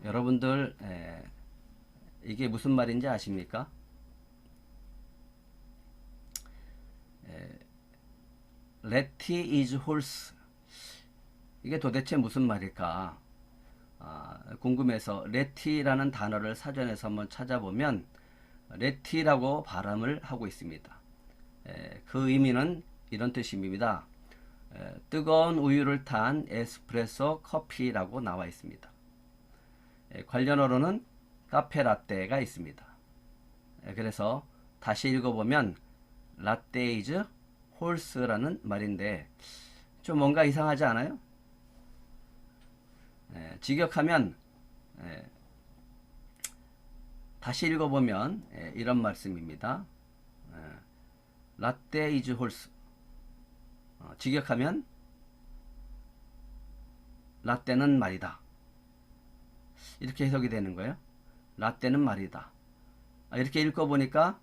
여러분들 이게 무슨 말인지 아십니까? Letty is horse. 이게 도대체 무슨 말일까? 궁금해서 Letty라는 단어를 사전에서 한번 찾아보면 Letty라고 발음을 하고 있습니다. 그 의미는 이런 뜻입니다. 뜨거운 우유를 탄 에스프레소 커피라고 나와 있습니다. 관련어로는 카페라떼가 있습니다. 그래서 다시 읽어보면 라떼 is horse라는 말인데 좀 뭔가 이상하지 않아요? 직역하면 다시 읽어보면 이런 말씀입니다. 라떼 is horse. 직역하면 라떼는 말이다. 이렇게 해석이 되는 거예요. 라떼는 말이다. 이렇게 읽어보니까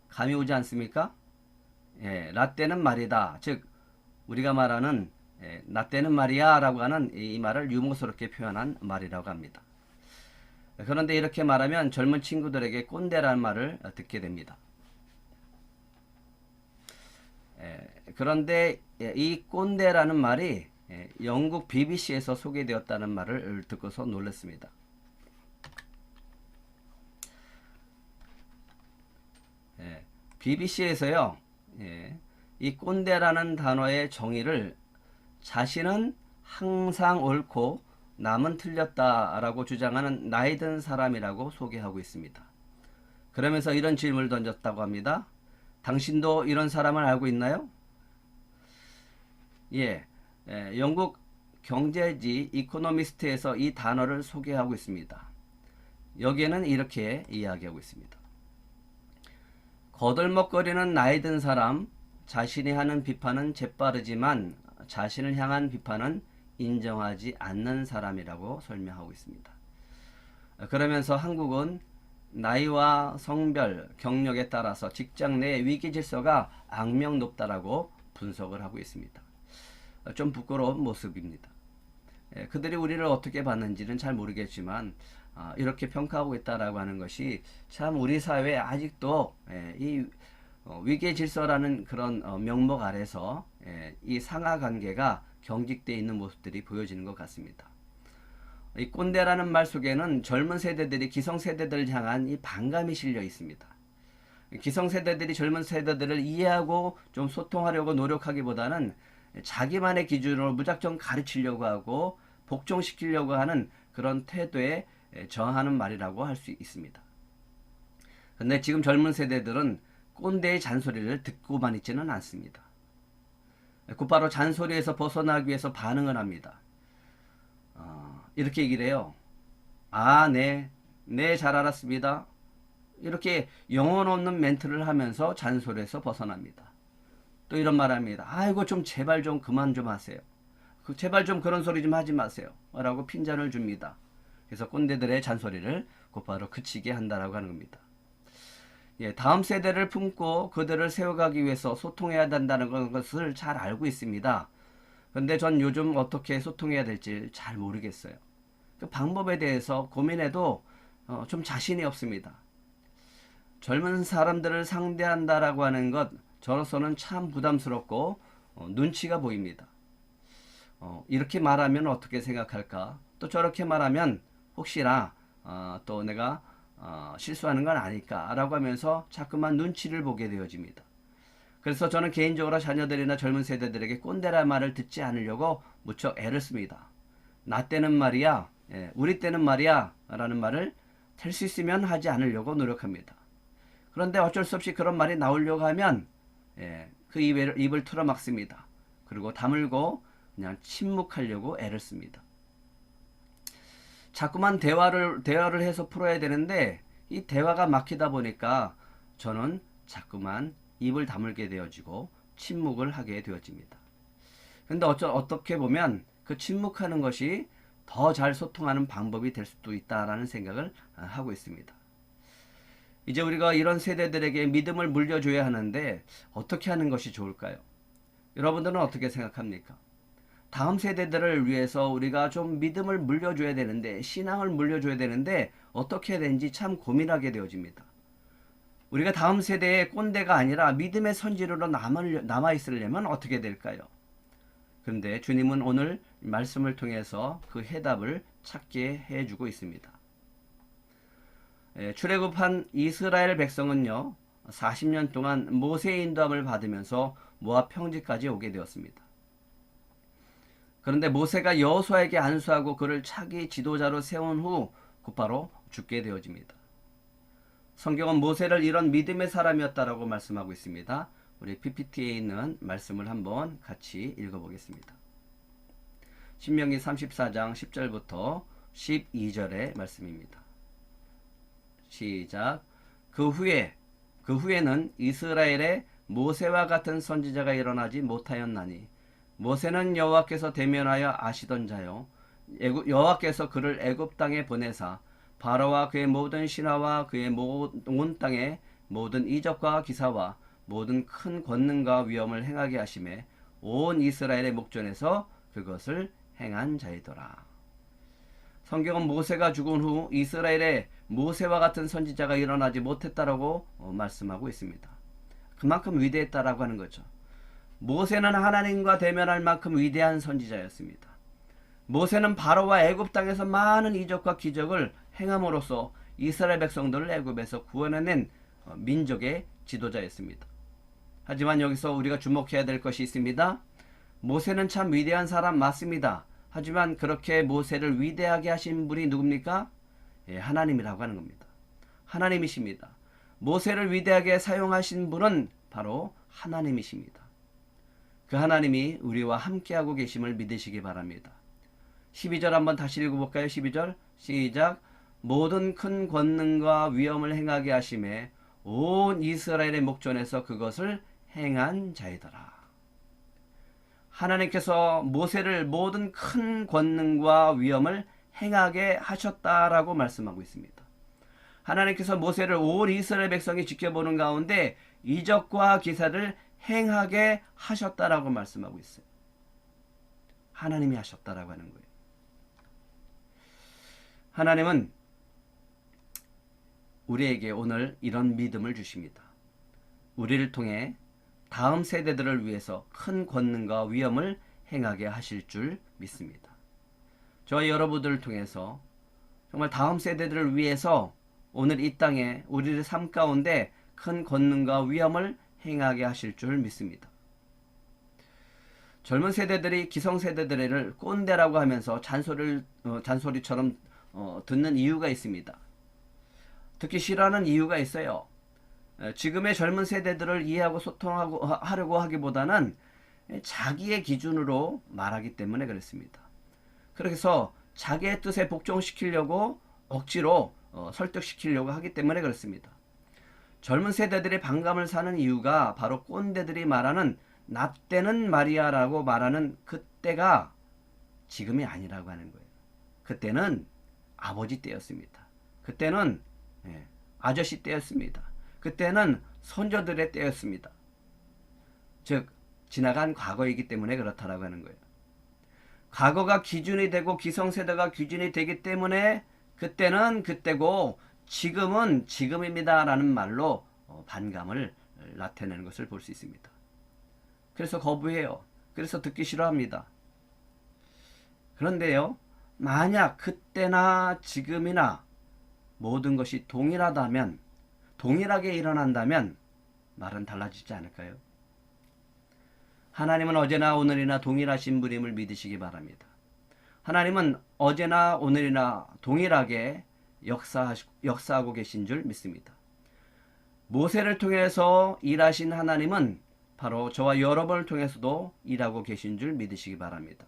감이 오지 않습니까? 라떼는 말이다. 즉 우리가 말하는 라떼는 말이야 라고 하는 이 말을 유머스럽게 표현한 말이라고 합니다. 그런데 이렇게 말하면 젊은 친구들에게 꼰대라는 말을 듣게 됩니다. 그런데 이 꼰대라는 말이 영국 BBC에서 소개되었다는 말을 듣고서 놀랐습니다. BBC에서요, 이 꼰대라는 단어의 정의를 자신은 항상 옳고 남은 틀렸다라고 주장하는 나이 든 사람이라고 소개하고 있습니다. 그러면서 이런 질문을 던졌다고 합니다. 당신도 이런 사람을 알고 있나요? 영국 경제지 이코노미스트에서 이 단어를 소개하고 있습니다. 여기에는 이렇게 이야기하고 있습니다. 거들먹거리는 나이 든 사람, 자신이 하는 비판은 재빠르지만 자신을 향한 비판은 인정하지 않는 사람이라고 설명하고 있습니다. 그러면서 한국은 나이와 성별, 경력에 따라서 직장 내 위기 질서가 악명 높다라고 분석을 하고 있습니다. 좀 부끄러운 모습입니다. 그들이 우리를 어떻게 봤는지는 잘 모르겠지만 이렇게 평가하고 있다라고 하는 것이 참 우리 사회에 아직도 이 위계 질서라는 그런 명목 아래서 이 상하 관계가 경직되어 있는 모습들이 보여지는 것 같습니다. 이 꼰대라는 말 속에는 젊은 세대들이 기성세대들을 향한 이 반감이 실려 있습니다. 기성세대들이 젊은 세대들을 이해하고 좀 소통하려고 노력하기보다는 자기만의 기준으로 무작정 가르치려고 하고 복종시키려고 하는 그런 태도에 저항하는 말이라고 할 수 있습니다. 그런데 지금 젊은 세대들은 꼰대의 잔소리를 듣고만 있지는 않습니다. 곧바로 잔소리에서 벗어나기 위해서 반응을 합니다. 이렇게 얘기를 해요. 네, 잘 알았습니다. 이렇게 영혼 없는 멘트를 하면서 잔소리에서 벗어납니다. 또 이런 말 합니다. 아이고 좀 제발 좀 그만 좀 하세요. 제발 좀 그런 소리 좀 하지 마세요. 라고 핀잔을 줍니다. 그래서 꼰대들의 잔소리를 곧바로 그치게 한다라고 하는 겁니다. 다음 세대를 품고 그들을 세워가기 위해서 소통해야 된다는 것을 잘 알고 있습니다. 그런데 전 요즘 어떻게 소통해야 될지 잘 모르겠어요. 그 방법에 대해서 고민해도 좀 자신이 없습니다. 젊은 사람들을 상대한다라고 하는 것 저로서는 참 부담스럽고 눈치가 보입니다. 이렇게 말하면 어떻게 생각할까? 또 저렇게 말하면 혹시나 또 내가 실수하는 건 아닐까 라고 하면서 자꾸만 눈치를 보게 되어집니다. 그래서 저는 개인적으로 자녀들이나 젊은 세대들에게 꼰대란 말을 듣지 않으려고 무척 애를 씁니다. 나 때는 말이야, 우리 때는 말이야 라는 말을 될 수 있으면 하지 않으려고 노력합니다. 그런데 어쩔 수 없이 그런 말이 나오려고 하면 그 입을 틀어막습니다. 그리고 다물고 그냥 침묵하려고 애를 씁니다. 자꾸만 대화를 해서 풀어야 되는데 이 대화가 막히다 보니까 저는 자꾸만 입을 다물게 되어지고 침묵을 하게 되어집니다. 근데 어떻게 보면 그 침묵하는 것이 더 잘 소통하는 방법이 될 수도 있다라는 생각을 하고 있습니다. 이제 우리가 이런 세대들에게 믿음을 물려줘야 하는데 어떻게 하는 것이 좋을까요? 여러분들은 어떻게 생각합니까? 다음 세대들을 위해서 우리가 좀 믿음을 물려줘야 되는데, 신앙을 물려줘야 되는데 어떻게 해야 되는지 참 고민하게 되어집니다. 우리가 다음 세대의 꼰대가 아니라 믿음의 선지로로 남아있으려면 어떻게 될까요? 그런데 주님은 오늘 말씀을 통해서 그 해답을 찾게 해주고 있습니다. 출애굽한 이스라엘 백성은요, 40년 동안 모세의 인도함을 받으면서 모압 평지까지 오게 되었습니다. 그런데 모세가 여호수아에게 안수하고 그를 차기 지도자로 세운 후 곧바로 죽게 되어집니다. 성경은 모세를 이런 믿음의 사람이었다라고 말씀하고 있습니다. 우리 PPT에 있는 말씀을 한번 같이 읽어보겠습니다. 신명기 34장 10절부터 12절의 말씀입니다. 시작. 그 후에는 이스라엘에 모세와 같은 선지자가 일어나지 못하였나니 모세는 여호와께서 대면하여 아시던 자요 여호와께서 그를 애굽 땅에 보내사 바로와 그의 모든 신하와 그의 온 땅의 모든 이적과 기사와 모든 큰 권능과 위엄을 행하게 하심에 온 이스라엘의 목전에서 그것을 행한 자이더라. 성경은 모세가 죽은 후 이스라엘에 모세와 같은 선지자가 일어나지 못했다라고 말씀하고 있습니다. 그만큼 위대했다라고 하는 거죠. 모세는 하나님과 대면할 만큼 위대한 선지자였습니다. 모세는 바로와 애굽 땅에서 많은 이적과 기적을 행함으로써 이스라엘 백성들을 애굽에서 구원해낸 민족의 지도자였습니다. 하지만 여기서 우리가 주목해야 될 것이 있습니다. 모세는 참 위대한 사람 맞습니다. 하지만 그렇게 모세를 위대하게 하신 분이 누굽니까? 하나님이라고 하는 겁니다. 하나님이십니다. 모세를 위대하게 사용하신 분은 바로 하나님이십니다. 그 하나님이 우리와 함께하고 계심을 믿으시기 바랍니다. 12절 한번 다시 읽어볼까요? 12절 시작. 모든 큰 권능과 위엄을 행하게 하심에 온 이스라엘의 목전에서 그것을 행한 자이더라. 하나님께서 모세를 모든 큰 권능과 위엄을 행하게 하셨다라고 말씀하고 있습니다. 하나님께서 모세를 온 이스라엘 백성이 지켜보는 가운데 이적과 기사를 행하게 하셨다라고 말씀하고 있어요. 하나님이 하셨다라고 하는 거예요. 하나님은 우리에게 오늘 이런 믿음을 주십니다. 우리를 통해 다음 세대들을 위해서 큰 권능과 위엄을 행하게 하실 줄 믿습니다. 저와 여러분들을 통해서 정말 다음 세대들을 위해서 오늘 이 땅에 우리의 삶 가운데 큰 권능과 위엄을 행하게 하실 줄 믿습니다. 젊은 세대들이 기성세대들을 꼰대라고 하면서 잔소리처럼 듣는 이유가 있습니다. 듣기 싫어하는 이유가 있어요. 지금의 젊은 세대들을 이해하고 소통하려고 하기보다는 자기의 기준으로 말하기 때문에 그렇습니다. 그래서 자기의 뜻에 복종시키려고 억지로 설득시키려고 하기 때문에 그렇습니다. 젊은 세대들이 반감을 사는 이유가 바로 꼰대들이 말하는 나 때는 말이야라고 말하는 그때가 지금이 아니라고 하는 거예요. 그때는 아버지 때였습니다. 그때는 아저씨 때였습니다. 그때는 선조들의 때였습니다. 즉 지나간 과거이기 때문에 그렇다라고 하는 거예요. 과거가 기준이 되고 기성세대가 기준이 되기 때문에 그때는 그때고 지금은 지금입니다 라는 말로 반감을 나타내는 것을 볼 수 있습니다. 그래서 거부해요. 그래서 듣기 싫어합니다. 그런데요, 만약 그때나 지금이나 모든 것이 동일하다면, 동일하게 일어난다면 말은 달라지지 않을까요? 하나님은 어제나 오늘이나 동일하신 분임을 믿으시기 바랍니다. 하나님은 어제나 오늘이나 동일하게 역사하고 계신 줄 믿습니다. 모세를 통해서 일하신 하나님은 바로 저와 여러분을 통해서도 일하고 계신 줄 믿으시기 바랍니다.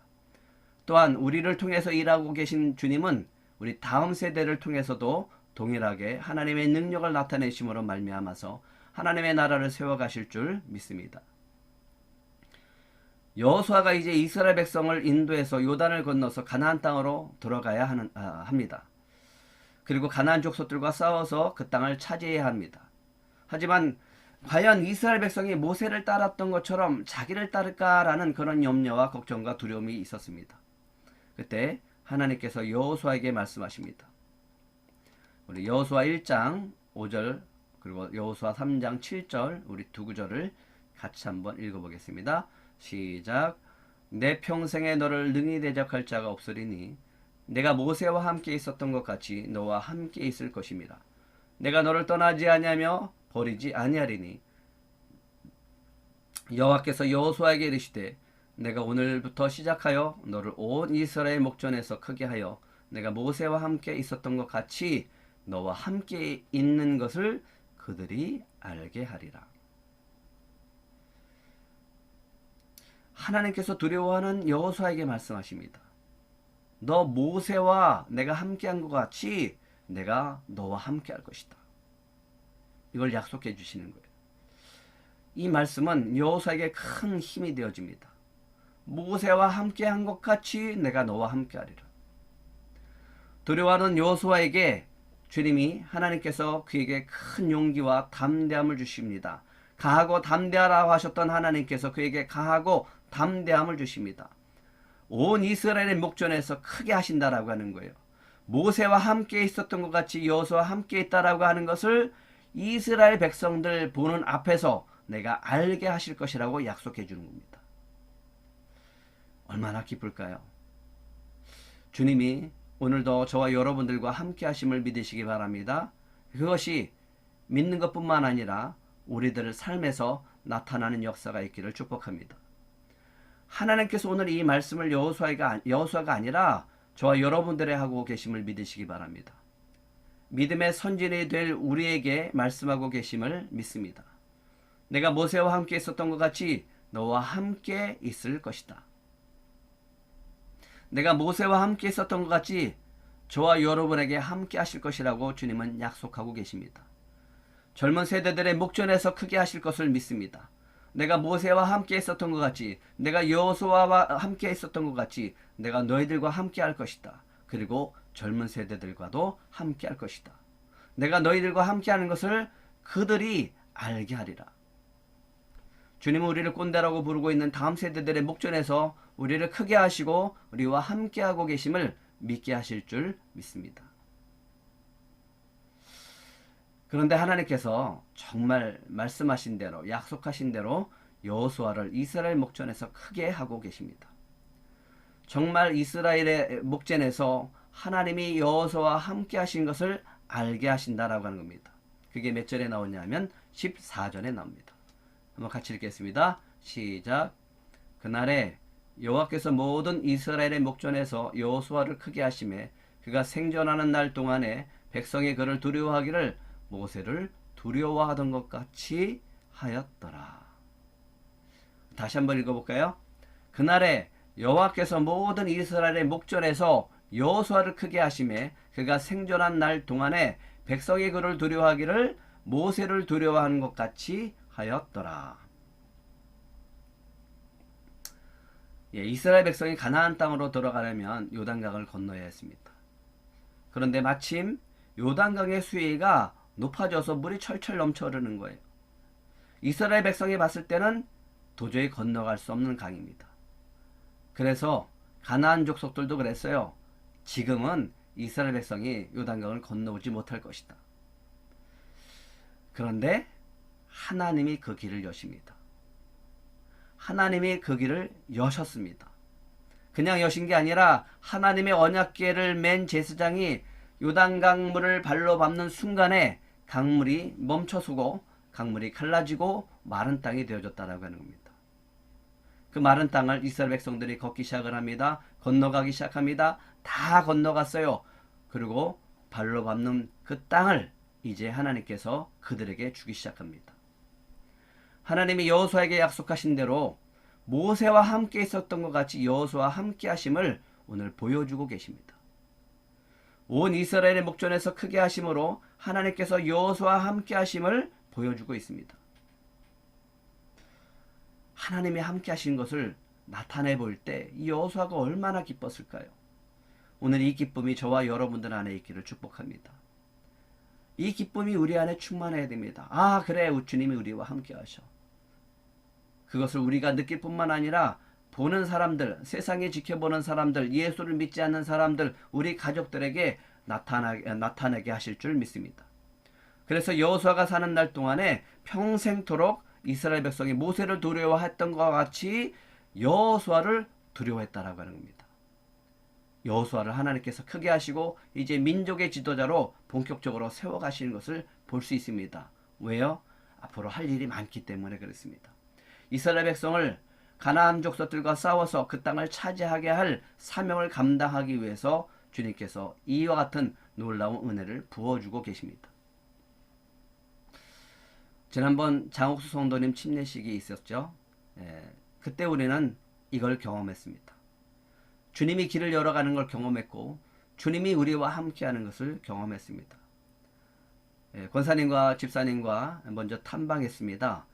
또한 우리를 통해서 일하고 계신 주님은 우리 다음 세대를 통해서도 동일하게 하나님의 능력을 나타내심으로 말미암아서 하나님의 나라를 세워가실 줄 믿습니다. 여호수아가 이제 이스라엘 백성을 인도해서 요단을 건너서 가나안 땅으로 들어가야 합니다. 그리고 가나안 족속들과 싸워서 그 땅을 차지해야 합니다. 하지만 과연 이스라엘 백성이 모세를 따랐던 것처럼 자기를 따를까라는 그런 염려와 걱정과 두려움이 있었습니다. 그때 하나님께서 여호수아에게 말씀하십니다. 우리 여호수아 1장 5절 그리고 여호수아 3장 7절 우리 두 구절을 같이 한번 읽어보겠습니다. 시작. 내 평생에 너를 능히 대적할 자가 없으리니 내가 모세와 함께 있었던 것 같이 너와 함께 있을 것임이라. 내가 너를 떠나지 아니하며 버리지 아니하리니 여호와께서 여호수아에게 이르시되 내가 오늘부터 시작하여 너를 온 이스라엘 목전에서 크게 하여 내가 모세와 함께 있었던 것 같이 너와 함께 있는 것을 그들이 알게 하리라. 하나님께서 두려워하는 여호수아에게 말씀하십니다. 너 모세와 내가 함께한 것 같이 내가 너와 함께할 것이다. 이걸 약속해 주시는 거예요. 이 말씀은 여호수아에게 큰 힘이 되어집니다. 모세와 함께한 것 같이 내가 너와 함께하리라. 두려워하는 여호수아에게 주님이 하나님께서 그에게 큰 용기와 담대함을 주십니다. 가하고 담대하라고 하셨던 하나님께서 그에게 가하고 담대함을 주십니다. 온 이스라엘의 목전에서 크게 하신다라고 하는 거예요. 모세와 함께 있었던 것 같이 여호수아와 함께 있다라고 하는 것을 이스라엘 백성들 보는 앞에서 내가 알게 하실 것이라고 약속해 주는 겁니다. 얼마나 기쁠까요? 주님이 오늘도 저와 여러분들과 함께 하심을 믿으시기 바랍니다. 그것이 믿는 것뿐만 아니라 우리들의 삶에서 나타나는 역사가 있기를 축복합니다. 하나님께서 오늘 이 말씀을 여호수아가 아니라 저와 여러분들의 하고 계심을 믿으시기 바랍니다. 믿음의 선진이 될 우리에게 말씀하고 계심을 믿습니다. 내가 모세와 함께 있었던 것 같이 너와 함께 있을 것이다. 내가 모세와 함께 있었던 것 같이 저와 여러분에게 함께 하실 것이라고 주님은 약속하고 계십니다. 젊은 세대들의 목전에서 크게 하실 것을 믿습니다. 내가 모세와 함께 있었던 것 같이 내가 여호수아와 함께 있었던 것 같이 내가 너희들과 함께 할 것이다. 그리고 젊은 세대들과도 함께 할 것이다. 내가 너희들과 함께 하는 것을 그들이 알게 하리라. 주님은 우리를 꼰대라고 부르고 있는 다음 세대들의 목전에서 우리를 크게 하시고 우리와 함께하고 계심을 믿게 하실 줄 믿습니다. 그런데 하나님께서 정말 말씀하신 대로 약속하신 대로 여호수아를 이스라엘 목전에서 크게 하고 계십니다. 정말 이스라엘의 목전에서 하나님이 여호수아와 함께 하신 것을 알게 하신다라고 하는 겁니다. 그게 몇 절에 나오냐면 14절에 나옵니다. 한번 같이 읽겠습니다. 시작. 그날에 여호와께서 모든 이스라엘의 목전에서 여호수아를 크게 하심에 그가 생존하는 날 동안에 백성이 그를 두려워하기를 모세를 두려워하던 것 같이 하였더라. 다시 한번 읽어볼까요? 그날에 여호와께서 모든 이스라엘의 목전에서 여호수아를 크게 하심에 그가 생존한 날 동안에 백성이 그를 두려워하기를 모세를 두려워하는 것 같이 하였더라. 이스라엘 백성이 가나안 땅으로 들어가려면 요단강을 건너야 했습니다. 그런데 마침 요단강의 수위가 높아져서 물이 철철 넘쳐 흐르는 거예요. 이스라엘 백성이 봤을 때는 도저히 건너갈 수 없는 강입니다. 그래서 가나안 족속들도 그랬어요. 지금은 이스라엘 백성이 요단강을 건너오지 못할 것이다. 그런데 하나님이 그 길을 여십니다. 하나님이 그 길을 여셨습니다. 그냥 여신 게 아니라 하나님의 언약궤를 맨 제사장이 요단강 물을 발로 밟는 순간에 강물이 멈춰서고 강물이 갈라지고 마른 땅이 되어졌다라고 하는 겁니다. 그 마른 땅을 이스라엘 백성들이 걷기 시작을 합니다. 건너가기 시작합니다. 다 건너갔어요. 그리고 발로 밟는 그 땅을 이제 하나님께서 그들에게 주기 시작합니다. 하나님이 여호수아에게 약속하신 대로 모세와 함께 있었던 것 같이 여호수아와 함께 하심을 오늘 보여주고 계십니다. 온 이스라엘의 목전에서 크게 하심으로 하나님께서 여호수아와 함께 하심을 보여주고 있습니다. 하나님이 함께 하신 것을 나타내 볼 때 이 여호수아가 얼마나 기뻤을까요? 오늘 이 기쁨이 저와 여러분들 안에 있기를 축복합니다. 이 기쁨이 우리 안에 충만해야 됩니다. 아, 그래, 주님이 우리와 함께 하셔. 그것을 우리가 느낄 뿐만 아니라 보는 사람들, 세상에 지켜보는 사람들, 예수를 믿지 않는 사람들, 우리 가족들에게 나타나게 하실 줄 믿습니다. 그래서 여호수아가 사는 날 동안에 평생토록 이스라엘 백성이 모세를 두려워했던 것과 같이 여호수아를 두려워했다라고 하는 겁니다. 여호수아를 하나님께서 크게 하시고 이제 민족의 지도자로 본격적으로 세워가시는 것을 볼 수 있습니다. 왜요? 앞으로 할 일이 많기 때문에 그렇습니다. 이스라엘 백성을 가나안 족속들과 싸워서 그 땅을 차지하게 할 사명을 감당하기 위해서 주님께서 이와 같은 놀라운 은혜를 부어주고 계십니다. 지난번 장옥수 성도님 침례식이 있었죠. 그때 우리는 이걸 경험했습니다. 주님이 길을 열어가는 걸 경험했고 주님이 우리와 함께하는 것을 경험했습니다. 권사님과 집사님과 먼저 탐방했습니다.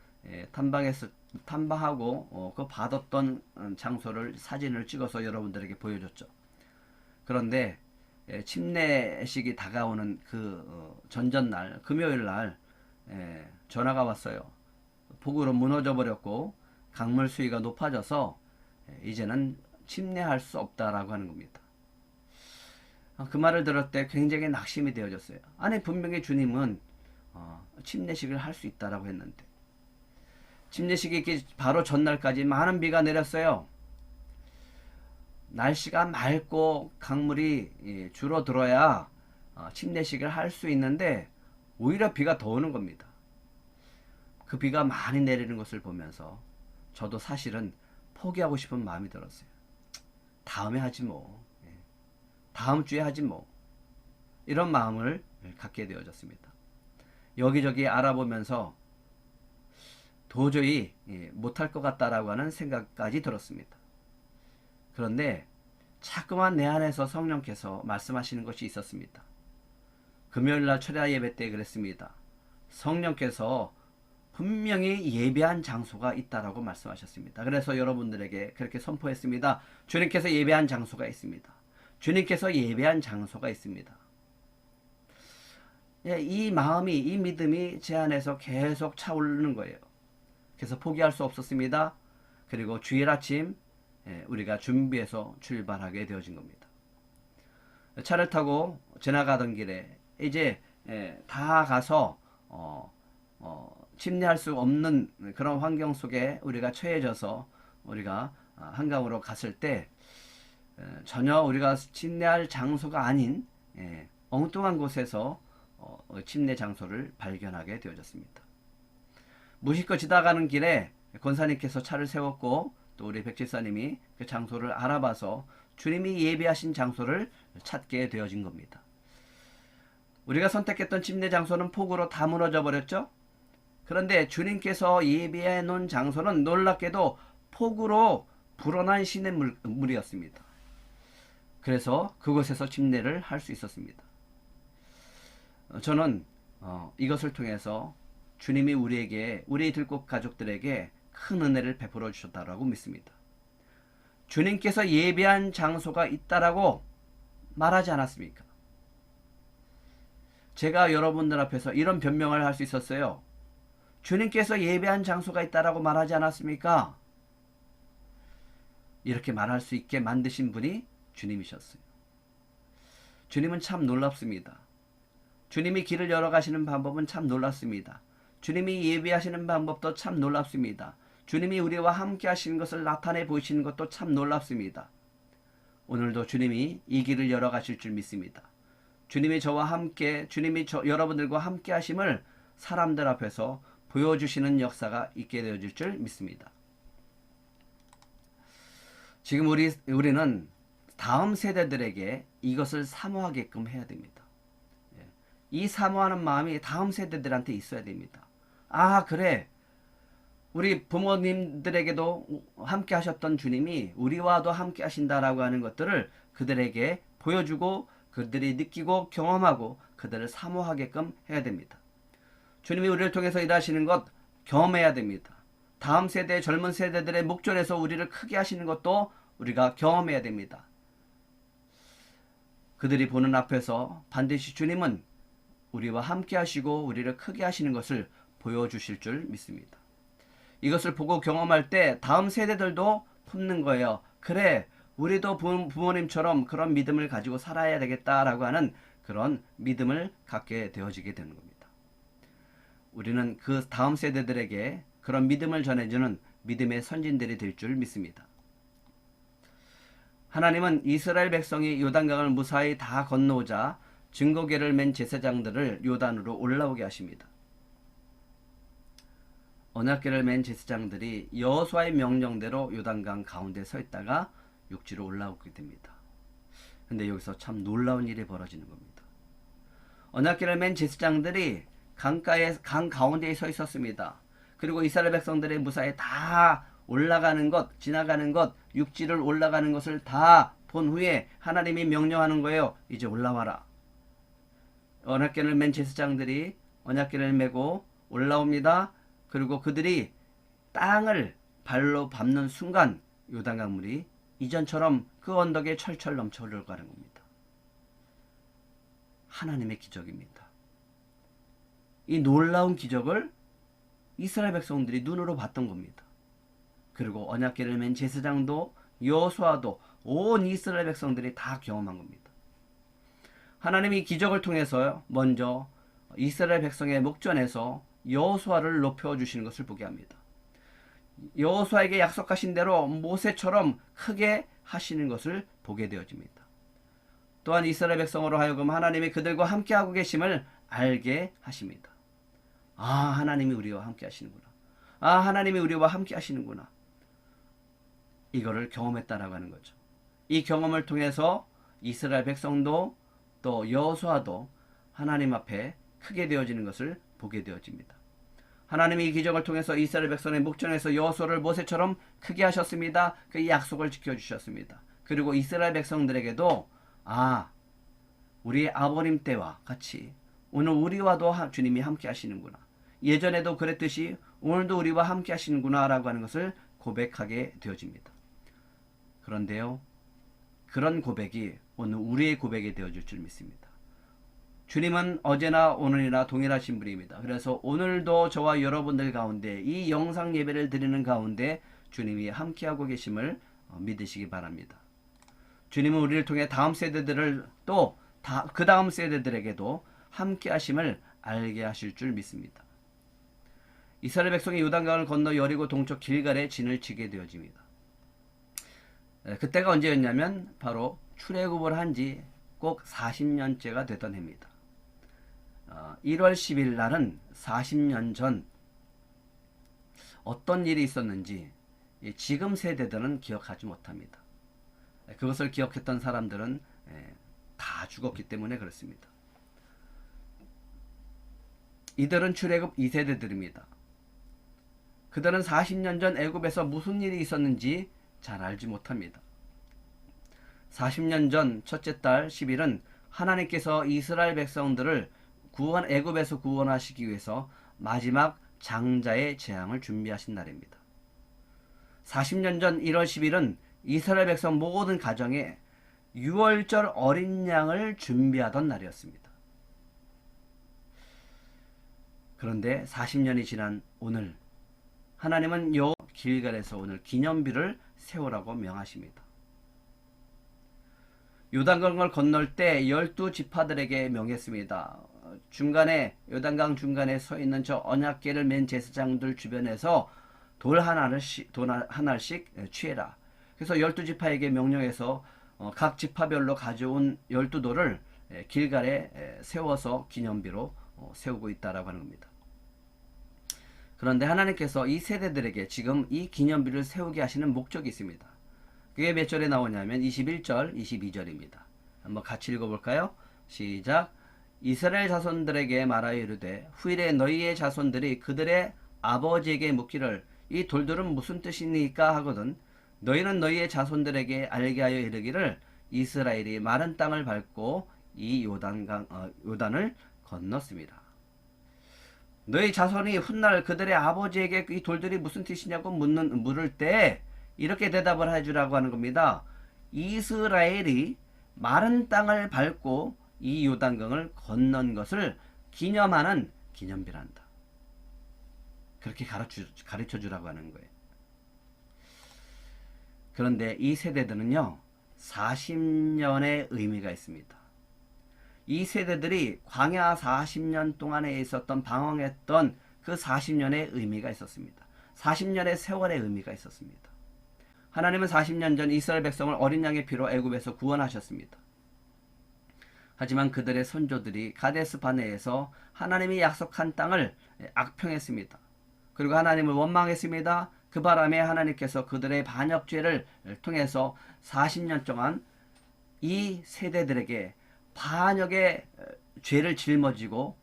탐방하고 그 받았던 장소를 사진을 찍어서 여러분들에게 보여줬죠. 그런데 침례식이 다가오는 그 전전날 금요일날 전화가 왔어요. 폭우로 무너져 버렸고 강물 수위가 높아져서 이제는 침례할 수 없다라고 하는 겁니다. 그 말을 들을 때 굉장히 낙심이 되어졌어요. 아니 분명히 주님은 침례식을 할 수 있다라고 했는데 침례식이 있기 바로 전날까지 많은 비가 내렸어요. 날씨가 맑고 강물이 줄어들어야 침례식을 할 수 있는데 오히려 비가 더 오는 겁니다. 그 비가 많이 내리는 것을 보면서 저도 사실은 포기하고 싶은 마음이 들었어요. 다음에 하지 뭐. 다음 주에 하지 뭐. 이런 마음을 갖게 되어졌습니다. 여기저기 알아보면서 도저히 못할 것 같다라고 하는 생각까지 들었습니다. 그런데 자꾸만 내 안에서 성령께서 말씀하시는 것이 있었습니다. 금요일날 철야 예배 때 그랬습니다. 성령께서 분명히 예배한 장소가 있다라고 말씀하셨습니다. 그래서 여러분들에게 그렇게 선포했습니다. 주님께서 예배한 장소가 있습니다. 주님께서 예배한 장소가 있습니다. 이 마음이, 이 믿음이 제 안에서 계속 차오르는 거예요. 그래서 포기할 수 없었습니다. 그리고 주일 아침 우리가 준비해서 출발하게 되어진 겁니다. 차를 타고 지나가던 길에 이제 다 가서 침례할 수 없는 그런 환경 속에 우리가 처해져서 우리가 한강으로 갔을 때 전혀 우리가 침례할 장소가 아닌 엉뚱한 곳에서 침례 장소를 발견하게 되어졌습니다. 무심코 지나가는 길에 권사님께서 차를 세웠고 또 우리 백집사님이 그 장소를 알아봐서 주님이 예배하신 장소를 찾게 되어진 겁니다. 우리가 선택했던 침례 장소는 폭우로 다 무너져 버렸죠. 그런데 주님께서 예배해 놓은 장소는 놀랍게도 폭우로 불어난 시냇물이었습니다. 그래서 그곳에서 침례를 할 수 있었습니다. 저는 이것을 통해서 주님이 우리 들꽃 가족들에게 큰 은혜를 베풀어 주셨다라고 믿습니다. 주님께서 예배한 장소가 있다라고 말하지 않았습니까? 제가 여러분들 앞에서 이런 변명을 할 수 있었어요. 주님께서 예배한 장소가 있다라고 말하지 않았습니까? 이렇게 말할 수 있게 만드신 분이 주님이셨어요. 주님은 참 놀랍습니다. 주님이 길을 열어가시는 방법은 참 놀랍습니다. 주님이 예배하시는 방법도 참 놀랍습니다. 주님이 우리와 함께 하시는 것을 나타내 보이시는 것도 참 놀랍습니다. 오늘도 주님이 이 길을 열어가실 줄 믿습니다. 주님이 저와 함께, 여러분들과 함께 하심을 사람들 앞에서 보여주시는 역사가 있게 되어질 줄 믿습니다. 지금 우리는 다음 세대들에게 이것을 사모하게끔 해야 됩니다. 이 사모하는 마음이 다음 세대들한테 있어야 됩니다. 아, 그래. 우리 부모님들에게도 함께 하셨던 주님이 우리와도 함께 하신다라고 하는 것들을 그들에게 보여주고 그들이 느끼고 경험하고 그들을 사모하게끔 해야 됩니다. 주님이 우리를 통해서 일하시는 것 경험해야 됩니다. 다음 세대, 젊은 세대들의 목전에서 우리를 크게 하시는 것도 우리가 경험해야 됩니다. 그들이 보는 앞에서 반드시 주님은 우리와 함께 하시고 우리를 크게 하시는 것을 보여주실 줄 믿습니다. 이것을 보고 경험할 때 다음 세대들도 품는 거예요. 그래, 우리도 부모님처럼 그런 믿음을 가지고 살아야 되겠다라고 하는 그런 믿음을 갖게 되어지게 되는 겁니다. 우리는 그 다음 세대들에게 그런 믿음을 전해주는 믿음의 선진들이 될 줄 믿습니다. 하나님은 이스라엘 백성이 요단강을 무사히 다 건너오자 증거궤를 맨 제사장들을 요단으로 올라오게 하십니다. 언약궤를 맨 제사장들이 여호수아의 명령대로 요단강 가운데 서 있다가 육지로 올라오게 됩니다. 근데 여기서 참 놀라운 일이 벌어지는 겁니다. 언약궤를 맨 제사장들이 강 가운데에 서 있었습니다. 그리고 이스라엘 백성들의 무사히 다 올라가는 것, 지나가는 것, 육지를 올라가는 것을 다 본 후에 하나님이 명령하는 거예요. 이제 올라와라. 언약궤를 맨 제사장들이 언약궤를 메고 올라옵니다. 그리고 그들이 땅을 발로 밟는 순간 요단강물이 이전처럼 그 언덕에 철철 넘쳐 흘러가는 겁니다. 하나님의 기적입니다. 이 놀라운 기적을 이스라엘 백성들이 눈으로 봤던 겁니다. 그리고 언약궤를 맨 제사장도 여호수아도 온 이스라엘 백성들이 다 경험한 겁니다. 하나님이 기적을 통해서 먼저 이스라엘 백성의 목전에서 여호수아를 높여주시는 것을 보게 합니다. 여호수아에게 약속하신 대로 모세처럼 크게 하시는 것을 보게 되어집니다. 또한 이스라엘 백성으로 하여금 하나님이 그들과 함께하고 계심을 알게 하십니다. 아, 하나님이 우리와 함께 하시는구나. 아, 하나님이 우리와 함께 하시는구나. 이거를 경험했다라고 하는 거죠. 이 경험을 통해서 이스라엘 백성도 또 여호수아도 하나님 앞에 크게 되어지는 것을 보게 되어집니다. 하나님이 이 기적을 통해서 이스라엘 백성의 목전에서 여호수아를 모세처럼 크게 하셨습니다. 그 약속을 지켜주셨습니다. 그리고 이스라엘 백성들에게도 우리의 아버님 때와 같이 오늘 우리와도 주님이 함께 하시는구나. 예전에도 그랬듯이 오늘도 우리와 함께 하시는구나 라고 하는 것을 고백하게 되어집니다. 그런데요, 그런 고백이 오늘 우리의 고백이 되어줄 줄 믿습니다. 주님은 어제나 오늘이나 동일하신 분입니다. 그래서 오늘도 저와 여러분들 가운데 이 영상 예배를 드리는 가운데 주님이 함께하고 계심을 믿으시기 바랍니다. 주님은 우리를 통해 다음 세대들을 또 그 다음 세대들에게도 함께 하심을 알게 하실 줄 믿습니다. 이스라엘 백성이 요단강을 건너 여리고 동쪽 길갈에 진을 치게 되어집니다. 그때가 언제였냐면 바로 출애굽을 한 지 꼭 40년째가 되던 해입니다. 1월 10일 날은 40년 전 어떤 일이 있었는지 지금 세대들은 기억하지 못합니다. 그것을 기억했던 사람들은 다 죽었기 때문에 그렇습니다. 이들은 출애굽 2세대들입니다. 그들은 40년 전 애굽에서 무슨 일이 있었는지 잘 알지 못합니다. 40년 전 첫째 달 10일은 하나님께서 이스라엘 백성들을 애굽에서 구원하시기 위해서 마지막 장자의 재앙을 준비하신 날입니다. 40년 전 1월 10일은 이스라엘 백성 모든 가정에 유월절 어린 양을 준비하던 날이었습니다. 그런데 40년이 지난 오늘 하나님은 길갈에서 오늘 기념비를 세우라고 명하십니다. 요단강을 건널 때 12지파들에게 명했습니다. 요단강 중간에 서 있는 저 언약궤를 맨 제사장들 주변에서 돌 하나씩 취해라. 그래서 12지파에게 명령해서 각 지파별로 가져온 12돌을 길갈에 세워서 기념비로 세우고 있다라고 하는 겁니다. 그런데 하나님께서 이 세대들에게 지금 이 기념비를 세우게 하시는 목적이 있습니다. 그게 몇 절에 나오냐면 21절, 22절입니다. 한번 같이 읽어볼까요? 시작. 이스라엘 자손들에게 말하여 이르되 후일에 너희의 자손들이 그들의 아버지에게 묻기를 이 돌들은 무슨 뜻이니까 하거든 너희는 너희의 자손들에게 알게 하여 이르기를 이스라엘이 마른 땅을 밟고 이 요단을 건넜습니다. 너희 자손이 훗날 그들의 아버지에게 이 돌들이 무슨 뜻이냐고 물을 때 이렇게 대답을 해주라고 하는 겁니다. 이스라엘이 마른 땅을 밟고 이 요단강을 건넌 것을 기념하는 기념비란다. 그렇게 가르쳐 주라고 하는 거예요. 그런데 이 세대들은요, 40년의 의미가 있습니다. 이 세대들이 광야 40년 동안에 있었던 방황했던 그 40년의 의미가 있었습니다. 40년의 세월의 의미가 있었습니다. 하나님은 40년 전 이스라엘 백성을 어린 양의 피로 애굽에서 구원하셨습니다. 하지만 그들의 선조들이 가데스 바네에서 하나님이 약속한 땅을 악평했습니다. 그리고 하나님을 원망했습니다. 그 바람에 하나님께서 그들의 반역죄를 통해서 40년 동안 이 세대들에게 반역의 죄를 жил머지고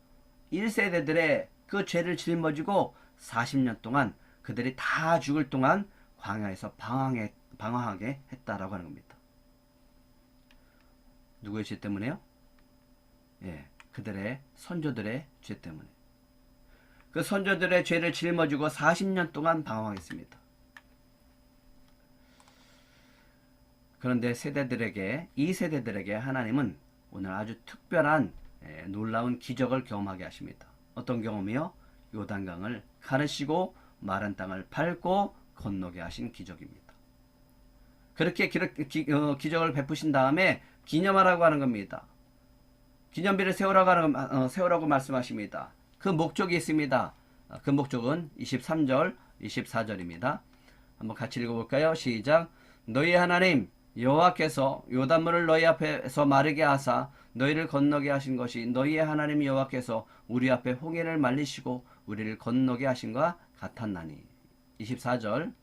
1세대들의 그 죄를 짊어지고 40년 동안 그들이 다 죽을 동안 광야에서 방황하게 했다라고 하는 겁니다. 누구의 죄 때문에요? 예, 그들의 선조들의 죄 때문에. 그 선조들의 죄를 짊어지고 40년 동안 방황했습니다. 그런데 이 세대들에게 하나님은 오늘 아주 특별한 놀라운 기적을 경험하게 하십니다. 어떤 경험이요? 요단강을 가르시고 마른 땅을 밟고 건너게 하신 기적입니다. 그렇게 기적을 베푸신 다음에 기념하라고 하는 겁니다. 기념비를 세우라고 말씀하십니다. 그 목적이 있습니다. 그 목적은 23절, 24절입니다. 한번 같이 읽어볼까요? 시작. 너희 하나님 여호와께서 요단물을 너희 앞에서 마르게 하사 너희를 건너게 하신 것이 너희의 하나님 여호와께서 우리 앞에 홍해를 말리시고 우리를 건너게 하신과 같았나니. 24절.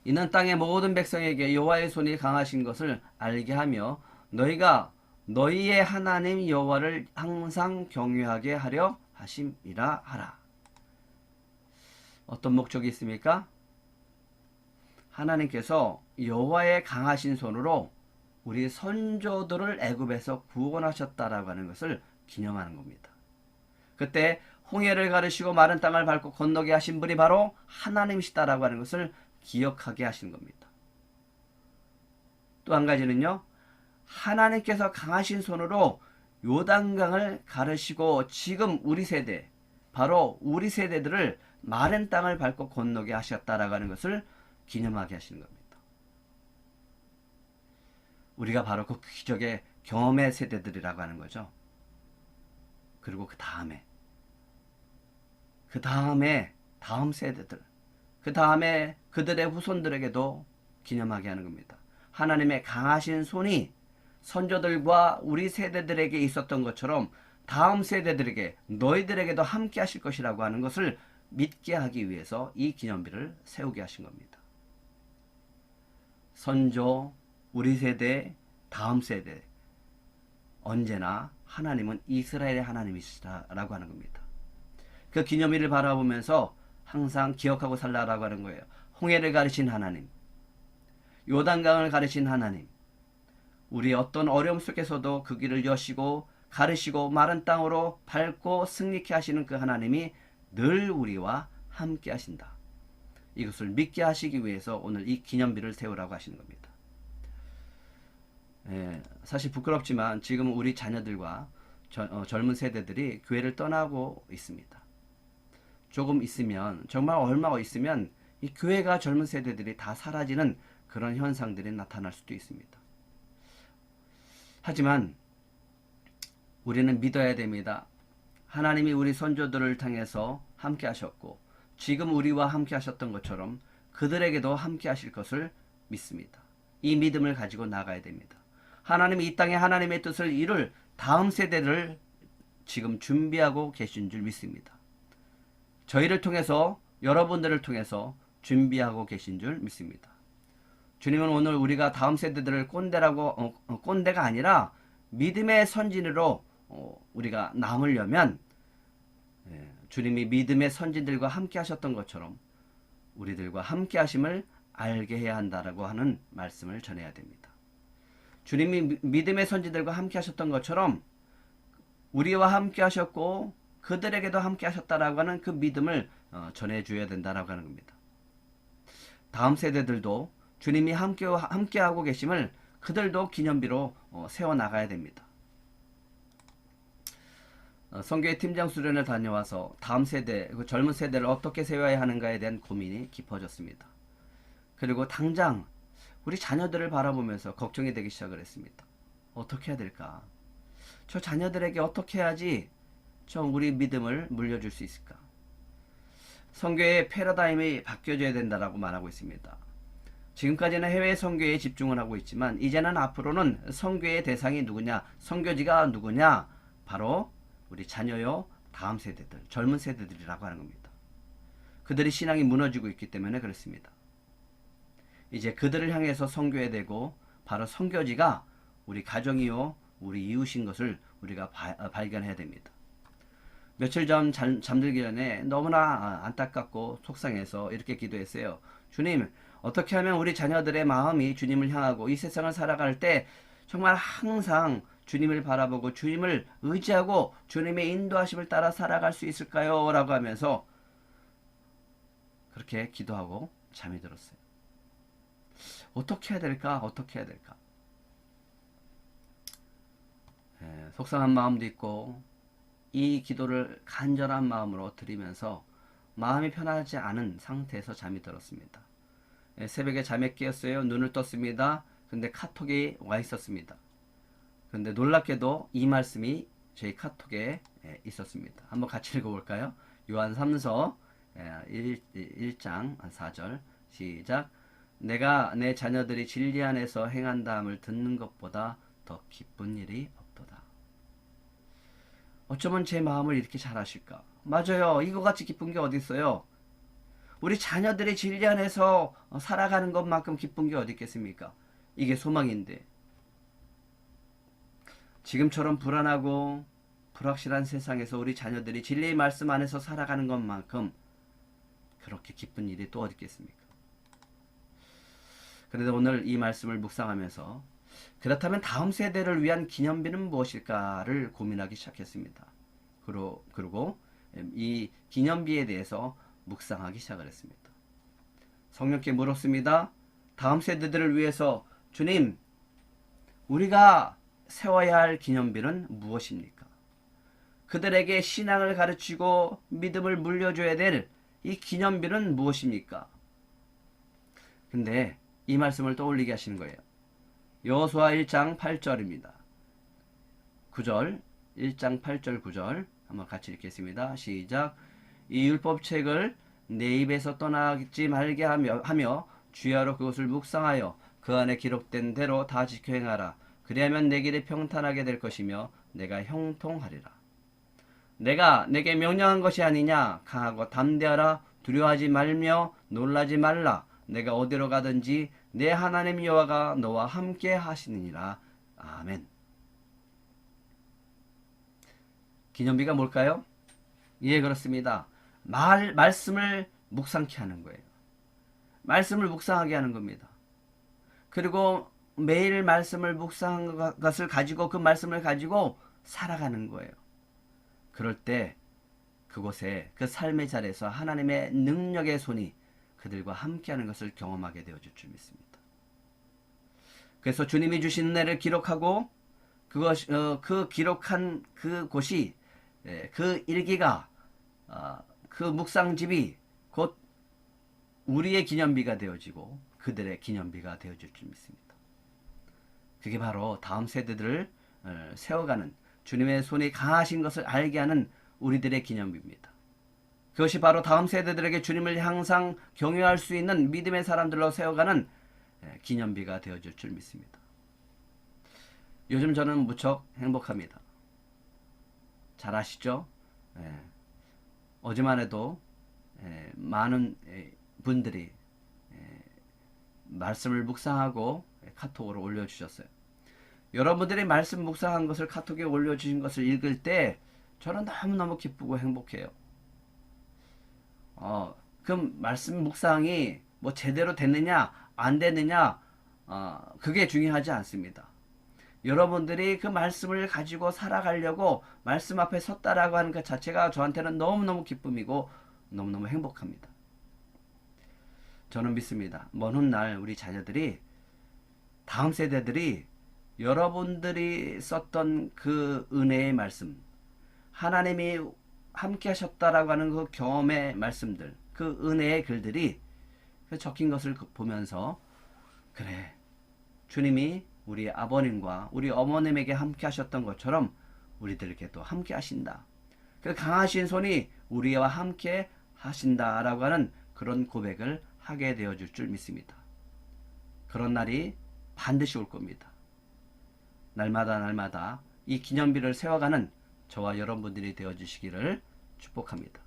이는 땅의 모든 백성에게 여호와의 손이 강하신 것을 알게 하며 너희가 너희의 하나님 여호와를 항상 경외하게 하려 하심이라 하라. 어떤 목적이 있습니까? 하나님께서 여호와의 강하신 손으로 우리 선조들을 애굽에서 구원하셨다라고 하는 것을 기념하는 겁니다. 그때 홍해를 가르시고 마른 땅을 밟고 건너게 하신 분이 바로 하나님이시다라고 하는 것을 기억하게 하신 겁니다. 또 한 가지는요, 하나님께서 강하신 손으로 요단강을 가르시고 지금 우리 세대, 바로 우리 세대들을 마른 땅을 밟고 건너게 하셨다라고 하는 것을 기념하게 하시는 겁니다. 우리가 바로 그 기적의 경험의 세대들이라고 하는 거죠. 그리고 그 다음에 다음 세대들, 그 다음에 그들의 후손들에게도 기념하게 하는 겁니다. 하나님의 강하신 손이 선조들과 우리 세대들에게 있었던 것처럼 다음 세대들에게 너희들에게도 함께 하실 것이라고 하는 것을 믿게 하기 위해서 이 기념비를 세우게 하신 겁니다. 선조, 우리 세대, 다음 세대, 언제나 하나님은 이스라엘의 하나님이시다라고 하는 겁니다. 그 기념일을 바라보면서 항상 기억하고 살라라고 하는 거예요. 홍해를 가르신 하나님, 요단강을 가르신 하나님, 우리 어떤 어려움 속에서도 그 길을 여시고 가르시고 마른 땅으로 밟고 승리케 하시는 그 하나님이 늘 우리와 함께 하신다. 이것을 믿게 하시기 위해서 오늘 이 기념비를 세우라고 하시는 겁니다. 사실 부끄럽지만 지금 우리 자녀들과 젊은 세대들이 교회를 떠나고 있습니다. 조금 있으면, 정말 얼마 있으면 이 교회가 젊은 세대들이 다 사라지는 그런 현상들이 나타날 수도 있습니다. 하지만 우리는 믿어야 됩니다. 하나님이 우리 선조들을 통해서 함께 하셨고 지금 우리와 함께 하셨던 것처럼 그들에게도 함께 하실 것을 믿습니다. 이 믿음을 가지고 나가야 됩니다. 하나님이 이 땅에 하나님의 뜻을 이룰 다음 세대를 지금 준비하고 계신 줄 믿습니다. 저희를 통해서, 여러분들을 통해서 준비하고 계신 줄 믿습니다. 주님은 오늘 우리가 다음 세대들을 꼰대가 아니라 믿음의 선진으로 우리가 남으려면 주님이 믿음의 선진들과 함께 하셨던 것처럼 우리들과 함께 하심을 알게 해야 한다라고 하는 말씀을 전해야 됩니다. 주님이 믿음의 선진들과 함께 하셨던 것처럼 우리와 함께 하셨고 그들에게도 함께 하셨다라고 하는 그 믿음을 전해줘야 된다라고 하는 겁니다. 다음 세대들도 주님이 함께하고 계심을 그들도 기념비로 세워나가야 됩니다. 선교회 팀장 수련을 다녀와서 다음 세대, 그 젊은 세대를 어떻게 세워야 하는가에 대한 고민이 깊어졌습니다. 그리고 당장 우리 자녀들을 바라보면서 걱정이 되기 시작을 했습니다. 어떻게 해야 될까? 저 자녀들에게 어떻게 해야지 좀 우리 믿음을 물려줄 수 있을까? 선교의 패러다임이 바뀌어져야 된다라고 말하고 있습니다. 지금까지는 해외 선교에 집중을 하고 있지만 이제는 앞으로는 선교의 대상이 누구냐, 선교지가 누구냐, 바로 우리 자녀요, 다음 세대들, 젊은 세대들이라고 하는 겁니다. 그들이 신앙이 무너지고 있기 때문에 그렇습니다. 이제 그들을 향해서 선교해야 되고 바로 선교지가 우리 가정이요, 우리 이웃인 것을 우리가 발견해야 됩니다. 며칠 전 잠들기 전에 너무나 안타깝고 속상해서 이렇게 기도했어요. 주님, 어떻게 하면 우리 자녀들의 마음이 주님을 향하고 이 세상을 살아갈 때 정말 항상 주님을 바라보고 주님을 의지하고 주님의 인도하심을 따라 살아갈 수 있을까요? 라고 하면서 그렇게 기도하고 잠이 들었어요. 어떻게 해야 될까? 어떻게 해야 될까? 속상한 마음도 있고 이 기도를 간절한 마음으로 드리면서 마음이 편하지 않은 상태에서 잠이 들었습니다. 새벽에 잠에 깨었어요. 눈을 떴습니다. 근데 카톡이 와 있었습니다. 근데 놀랍게도 이 말씀이 저희 카톡에 있었습니다. 한번 같이 읽어볼까요? 요한 3서 1장 4절 시작. 내가 내 자녀들이 진리 안에서 행한다함을 듣는 것보다 더 기쁜 일이 없도다. 어쩌면 제 마음을 이렇게 잘 아실까? 맞아요. 이거같이 기쁜 게 어디 있어요? 우리 자녀들이 진리 안에서 살아가는 것만큼 기쁜 게 어디 있겠습니까? 이게 소망인데 지금처럼 불안하고 불확실한 세상에서 우리 자녀들이 진리의 말씀 안에서 살아가는 것만큼 그렇게 기쁜 일이 또 어디 있겠습니까? 그래서 오늘 이 말씀을 묵상하면서 그렇다면 다음 세대를 위한 기념비는 무엇일까를 고민하기 시작했습니다. 그리고 이 기념비에 대해서 묵상하기 시작을 했습니다. 성령께 물었습니다. 다음 세대들을 위해서 주님, 우리가 세워야 할 기념비는 무엇입니까? 그들에게 신앙을 가르치고 믿음을 물려줘야 될 이 기념비는 무엇입니까? 근데 이 말씀을 떠올리게 하시는 거예요. 여호수아 1장 8절입니다. 9절, 1장 8절 9절 한번 같이 읽겠습니다. 시작. 이 율법책을 내 입에서 떠나지 말게 하며 주야로 그것을 묵상하여 그 안에 기록된 대로 다 지켜 행하라. 그리하면 내 길이 평탄하게 될 것이며 내가 형통하리라. 내가 내게 명령한 것이 아니냐. 강하고 담대하라. 두려워하지 말며 놀라지 말라. 내가 어디로 가든지 내 하나님 여호와가 너와 함께 하시느니라. 아멘. 기념비가 뭘까요? 예, 그렇습니다. 말씀을 묵상케 하는 거예요. 말씀을 묵상하게 하는 겁니다. 그리고 매일 말씀을 묵상한 것을 가지고 그 말씀을 가지고 살아가는 거예요. 그럴 때 그곳에 그 삶의 자리에서 하나님의 능력의 손이 그들과 함께하는 것을 경험하게 되어질 줄 믿습니다. 그래서 주님이 주신 은혜를 기록하고 그 기록한 그곳이 그 일기가 그 묵상집이 곧 우리의 기념비가 되어지고 그들의 기념비가 되어질 줄 믿습니다. 그게 바로 다음 세대들을 세워가는 주님의 손이 강하신 것을 알게 하는 우리들의 기념비입니다. 그것이 바로 다음 세대들에게 주님을 항상 경외할 수 있는 믿음의 사람들로 세워가는 기념비가 되어질 줄 믿습니다. 요즘 저는 무척 행복합니다. 잘 아시죠? 어제만 해도 많은 분들이 말씀을 묵상하고 카톡으로 올려주셨어요. 여러분들이 말씀 묵상한 것을 카톡에 올려주신 것을 읽을 때 저는 너무너무 기쁘고 행복해요. 그 말씀 묵상이 뭐 제대로 됐느냐 안 됐느냐 그게 중요하지 않습니다. 여러분들이 그 말씀을 가지고 살아가려고 말씀 앞에 섰다라고 하는 것 자체가 저한테는 너무너무 기쁨이고 너무너무 행복합니다. 저는 믿습니다. 먼 훗날 우리 자녀들이 다음 세대들이 여러분들이 썼던 그 은혜의 말씀, 하나님이 함께 하셨다라고 하는 그 경험의 말씀들, 그 은혜의 글들이 그 적힌 것을 보면서 그래, 주님이 우리 아버님과 우리 어머님에게 함께 하셨던 것처럼 우리들에게도 함께 하신다. 그 강하신 손이 우리와 함께 하신다라고 하는 그런 고백을 하게 되어줄 줄 믿습니다. 그런 날이 반드시 올 겁니다. 날마다 날마다 이 기념비를 세워가는 저와 여러분들이 되어주시기를 축복합니다.